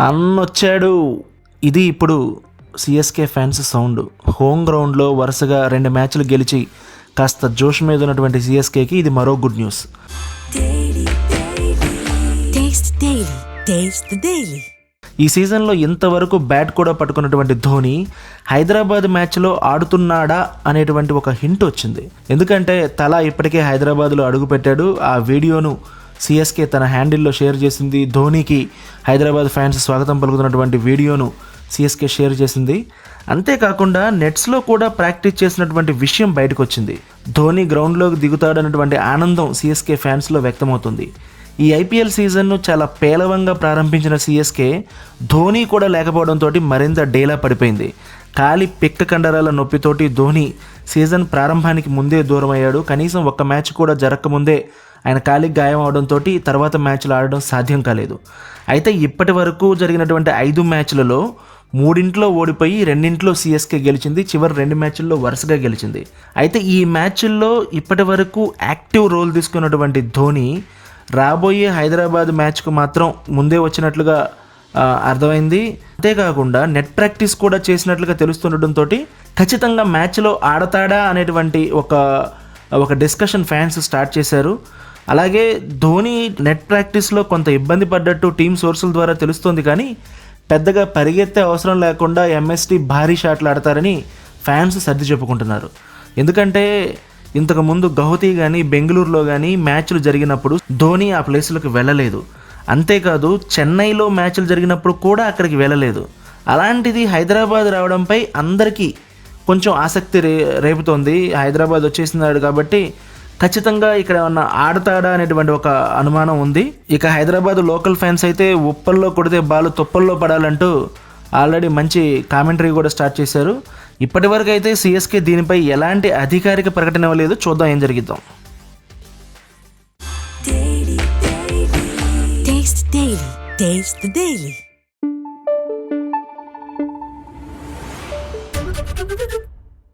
అన్నొచ్చాడు. ఇది ఇప్పుడు CSK fans sound. Home గ్రౌండ్లో వరుసగా 2 మ్యాచ్లు గెలిచి కాస్త జోష్ మీద ఉన్నటువంటి సిఎస్కేకి ఇది మరో గుడ్ న్యూస్. ఈ సీజన్లో ఇంతవరకు బ్యాట్ కూడా పట్టుకున్నటువంటి ధోని హైదరాబాద్ మ్యాచ్లో ఆడుతున్నాడా అనేటువంటి ఒక హింట్ వచ్చింది. ఎందుకంటే తలా ఇప్పటికే హైదరాబాద్లో అడుగుపెట్టాడు. ఆ వీడియోను సిఎస్కే తన హ్యాండిల్లో షేర్ చేసింది. ధోనికి హైదరాబాద్ ఫ్యాన్స్ స్వాగతం పలుకుతున్నటువంటి వీడియోను సిఎస్కే షేర్ చేసింది. అంతేకాకుండా నెట్స్లో కూడా ప్రాక్టీస్ చేసినటువంటి విషయం బయటకు వచ్చింది. ధోని గ్రౌండ్లోకి దిగుతాడన్నటువంటి ఆనందం సిఎస్కే ఫ్యాన్స్లో వ్యక్తమవుతుంది. ఈ ఐపీఎల్ సీజన్ను చాలా పేలవంగా ప్రారంభించిన సిఎస్కే ధోని కూడా లేకపోవడంతో మరింత డేలా పడిపోయింది. కాలి పిక్క కండరాల నొప్పితోటి ధోని సీజన్ ప్రారంభానికి ముందే దూరం అయ్యాడు. కనీసం ఒక్క మ్యాచ్ కూడా జరగకముందే ఆయన కాలికి గాయం అవడంతో తర్వాత మ్యాచ్లు ఆడడం సాధ్యం కాలేదు. అయితే ఇప్పటి వరకు జరిగినటువంటి 5 మ్యాచ్లలో 3 ఓడిపోయి 2 సిఎస్కే గెలిచింది. చివరి 2 మ్యాచ్ల్లో వరుసగా గెలిచింది. అయితే ఈ మ్యాచ్ల్లో ఇప్పటి వరకు యాక్టివ్ రోల్ తీసుకున్నటువంటి ధోని రాబోయే హైదరాబాద్ మ్యాచ్కు మాత్రం ముందే వచ్చినట్లుగా అర్థమైంది. అంతేకాకుండా నెట్ ప్రాక్టీస్ కూడా చేసినట్లుగా తెలుస్తుండటంతో ఖచ్చితంగా మ్యాచ్లో ఆడతాడా అనేటువంటి ఒక డిస్కషన్ ఫ్యాన్స్ స్టార్ట్ చేశారు. అలాగే ధోని నెట్ ప్రాక్టీస్లో కొంత ఇబ్బంది పడ్డట్టు టీమ్ సోర్సుల ద్వారా తెలుస్తోంది. కానీ పెద్దగా పరిగెత్తే అవసరం లేకుండా ఎంఎస్టీ భారీ షాట్లు ఆడతారని ఫ్యాన్స్ సర్ది చెప్పుకుంటున్నారు. ఎందుకంటే ఇంతకుముందు గౌహతి కానీ బెంగళూరులో కానీ మ్యాచ్లు జరిగినప్పుడు ధోని ఆ ప్లేస్లకు వెళ్ళలేదు. అంతేకాదు చెన్నైలో మ్యాచ్లు జరిగినప్పుడు కూడా అక్కడికి వెళ్ళలేదు. అలాంటిది హైదరాబాద్ రావడంపై అందరికీ కొంచెం ఆసక్తి రేపుతోంది. హైదరాబాద్ వచ్చేసినాడు కాబట్టి ఖచ్చితంగా ఇక్కడ ఏమన్నా ఆడతాడా అనేటువంటి ఒక అనుమానం ఉంది. ఇక హైదరాబాద్ లోకల్ ఫ్యాన్స్ అయితే ఉప్పల్లో కొడితే బాలు తుప్పల్లో పడాలంటూ ఆల్రెడీ మంచి కామెంటరీ కూడా స్టార్ట్ చేశారు. ఇప్పటి వరకు అయితే సిఎస్కే దీనిపై ఎలాంటి అధికారిక ప్రకటన ఇవ్వలేదు. చూద్దాం ఏం జరిగిద్దాం. Taste the Daily.